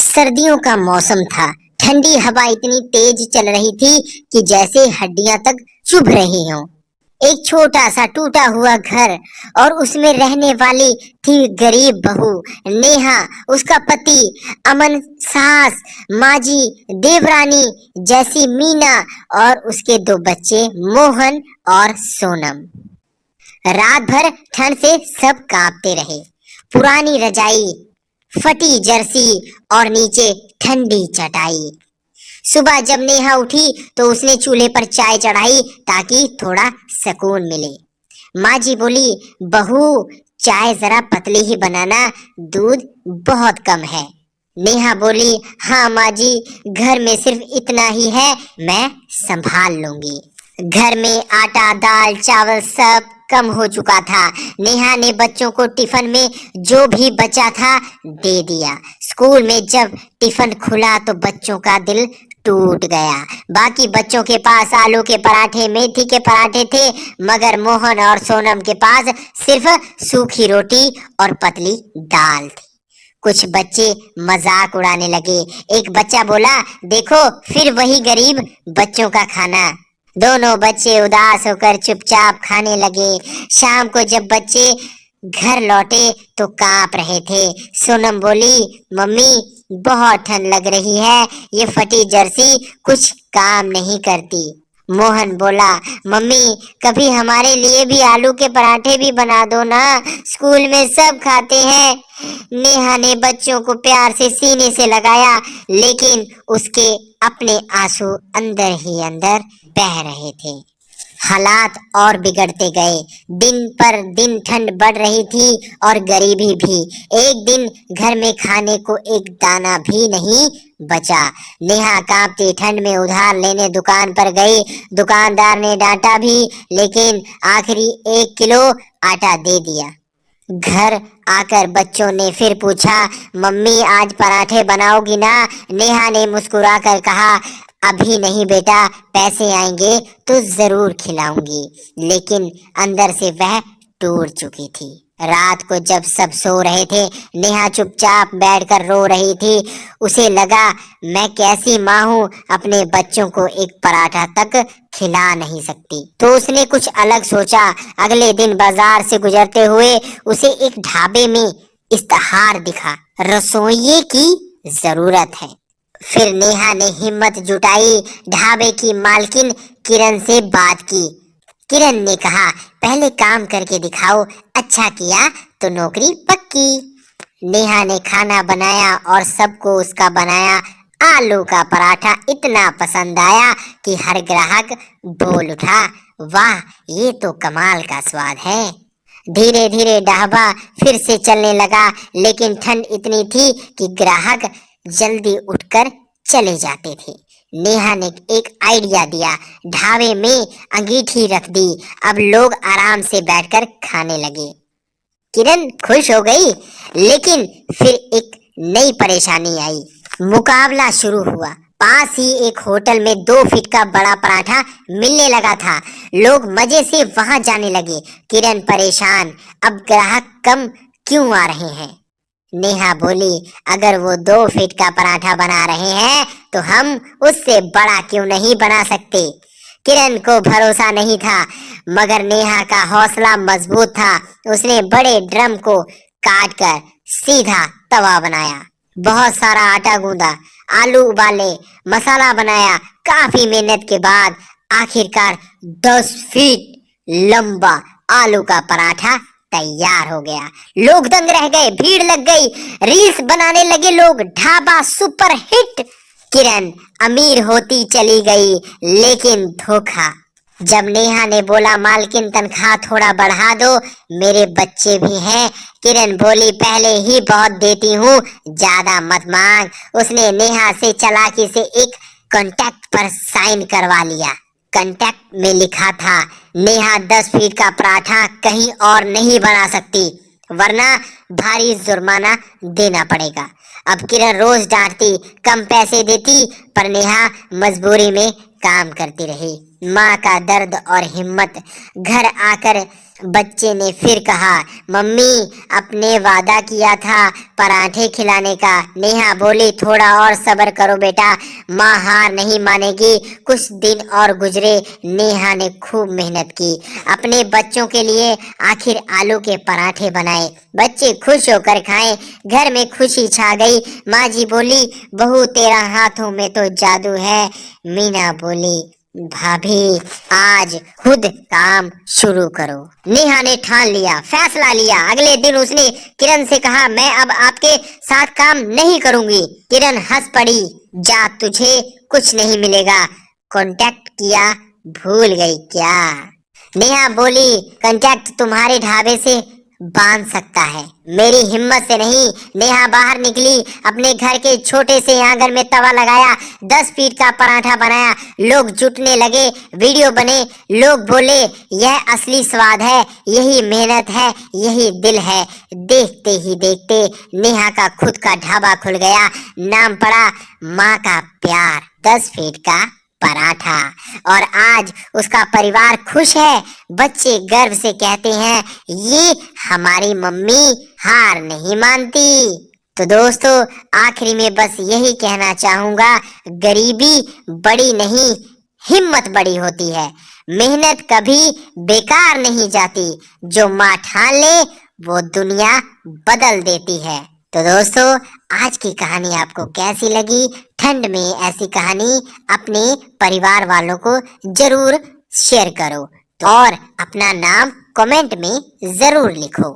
सर्दियों का मौसम था। ठंडी हवा इतनी तेज चल रही थी कि जैसे हड्डियां तक चुभ रही हों। एक छोटा सा टूटा हुआ घर और उसमें रहने वाली थी गरीब बहू नेहा, उसका पति अमन, सास माजी, देवरानी जैसी मीना और उसके दो बच्चे मोहन और सोनम। रात भर ठंड से सब कांपते रहे। पुरानी रजाई, फटी जर्सी और नीचे ठंडी चटाई। सुबह जब नेहा उठी तो उसने चूल्हे पर चाय चढ़ाई ताकि थोड़ा सुकून मिले। माँ जी बोली, बहू चाय जरा पतली ही बनाना, दूध बहुत कम है। नेहा बोली, हाँ माँ जी, घर में सिर्फ इतना ही है, मैं संभाल लूंगी। घर में आटा दाल चावल सब कम हो चुका था। नेहा ने बच्चों को टिफिन में जो भी बचा था दे दिया। स्कूल में जब टिफिन खुला तो बच्चों का दिल टूट गया। बाकी बच्चों के पास आलू के पराठे, मेथी के पराठे थे, मगर मोहन और सोनम के पास सिर्फ सूखी रोटी और पतली दाल थी। कुछ बच्चे मजाक उड़ाने लगे। एक बच्चा बोला, देखो फिर वही गरीब बच्चों का खाना। दोनों बच्चे उदास होकर चुपचाप खाने लगे। शाम को जब बच्चे घर लौटे तो कांप रहे थे। सोनम बोली, मम्मी बहुत ठंड लग रही है, ये फटी जर्सी कुछ काम नहीं करती। मोहन बोला, मम्मी कभी हमारे लिए भी आलू के पराठे भी बना दो ना, स्कूल में सब खाते हैं। नेहा ने बच्चों को प्यार से सीने से लगाया, लेकिन उसके अपने आंसू अंदर ही अंदर बह रहे थे। हालात और बिगड़ते गए। दिन पर दिन ठंड बढ़ रही थी और गरीबी भी। एक दिन घर में खाने को एक दाना भी नहीं बचा। नेहा कांपती ठंड में उधार लेने दुकान पर गई। दुकानदार ने डांटा भी, लेकिन आखिरी 1 किलो आटा दे दिया। घर आकर बच्चों ने फिर पूछा, मम्मी आज पराठे बनाओगी ना? नेहा ने मुस्कुराकर कहा, अभी नहीं बेटा, पैसे आएंगे तो जरूर खिलाऊंगी। लेकिन अंदर से वह टूट चुकी थी। रात को जब सब सो रहे थे, नेहा चुपचाप बैठकर रो रही थी। उसे लगा, मैं कैसी माँ हूँ, अपने बच्चों को एक पराठा तक खिला नहीं सकती। तो उसने कुछ अलग सोचा। अगले दिन बाजार से गुजरते हुए उसे एक ढाबे में इश्तहार दिखा, रसोइये की जरूरत है। फिर नेहा ने हिम्मत जुटाई, ढाबे की मालकिन किरण से बात की। किरण ने कहा, पहले काम करके दिखाओ, अच्छा किया तो नौकरी पक्की। नेहा ने खाना बनाया और सबको उसका बनाया आलू का पराठा इतना पसंद आया कि हर ग्राहक बोल उठा, वाह ये तो कमाल का स्वाद है। धीरे धीरे ढाबा फिर से चलने लगा, लेकिन ठंड इतनी थी कि ग्राहक जल्दी उठकर चले जाते थे। नेहा ने एक आइडिया दिया, ढाबे में अंगीठी रख दी। अब लोग आराम से बैठकर खाने लगे। किरण खुश हो गई, लेकिन फिर एक नई परेशानी आई। मुकाबला शुरू हुआ। पास ही एक होटल में 2 फीट का बड़ा पराठा मिलने लगा था। लोग मजे से वहां जाने लगे। किरण परेशान, अब ग्राहक कम क्यों आ रहे हैं? नेहा बोली, अगर वो 2 फीट का पराठा बना रहे हैं तो हम उससे बड़ा क्यों नहीं बना सकते? किरण को भरोसा नहीं था, मगर नेहा का हौसला मजबूत था। उसने बड़े ड्रम को काटकर सीधा तवा बनाया, बहुत सारा आटा गूंदा, आलू उबाले, मसाला बनाया। काफी मेहनत के बाद आखिरकार 10 फीट लंबा आलू का पराठा तैयार हो गया। लोग दंग रह गए, भीड़ लग गई, रील्स बनाने लगे लोग, ढाबा सुपर हिट। किरण अमीर होती चली गई, लेकिन धोखा। जब नेहा ने बोला, मालकिन तनख्वाह थोड़ा बढ़ा दो, मेरे बच्चे भी हैं, किरण बोली, पहले ही बहुत देती हूँ, ज्यादा मत मांग। उसने नेहा से चालाकी से एक कॉन्ट्रैक्ट पर साइन करवा लिया। कॉन्ट्रैक्ट में लिखा था, नेहा 10 फीट का पराठा कहीं और नहीं बना सकती, वरना भारी जुर्माना देना पड़ेगा। अब किरण रोज डांटती, कम पैसे देती, पर नेहा मजबूरी में काम करती रही। माँ का दर्द और हिम्मत। घर आकर बच्चे ने फिर कहा, मम्मी आपने वादा किया था पराठे खिलाने का। नेहा बोली, थोड़ा और सब्र करो बेटा, माँ हार नहीं मानेगी। कुछ दिन और गुजरे। नेहा ने खूब मेहनत की, अपने बच्चों के लिए आखिर आलू के पराठे बनाए। बच्चे खुश होकर खाए, घर में खुशी छा गई। माँ जी बोली, बहू तेरा हाथों में तो जादू है। मीना बोली, भाभी आज खुद काम शुरू करो। नेहा ने ठान लिया, फैसला लिया। अगले दिन उसने किरण से कहा, मैं अब आपके साथ काम नहीं करूंगी। किरण हंस पड़ी, जा तुझे कुछ नहीं मिलेगा। कांटेक्ट किया भूल गई क्या? नेहा बोली, कांटेक्ट तुम्हारे ढाबे से बांध सकता है, मेरी हिम्मत से नहीं। नेहा बाहर निकली, अपने घर के छोटे से आंगन में तवा लगाया, 10 फीट का पराठा बनाया। लोग जुटने लगे, वीडियो बने। लोग बोले, यह असली स्वाद है, यही मेहनत है, यही दिल है। देखते ही देखते नेहा का खुद का ढाबा खुल गया। नाम पड़ा माँ का प्यार 10 फीट का पराठा। और आज उसका परिवार खुश है। बच्चे गर्व से कहते हैं, ये हमारी मम्मी हार नहीं मानती। तो दोस्तों, आखिरी में बस यही कहना चाहूंगा, गरीबी बड़ी नहीं, हिम्मत बड़ी होती है। मेहनत कभी बेकार नहीं जाती, जो माँ ठान ले वो दुनिया बदल देती है। तो दोस्तों, आज की कहानी आपको कैसी लगी? ठंड में ऐसी कहानी अपने परिवार वालों को जरूर शेयर करो, और अपना नाम कमेंट में जरूर लिखो।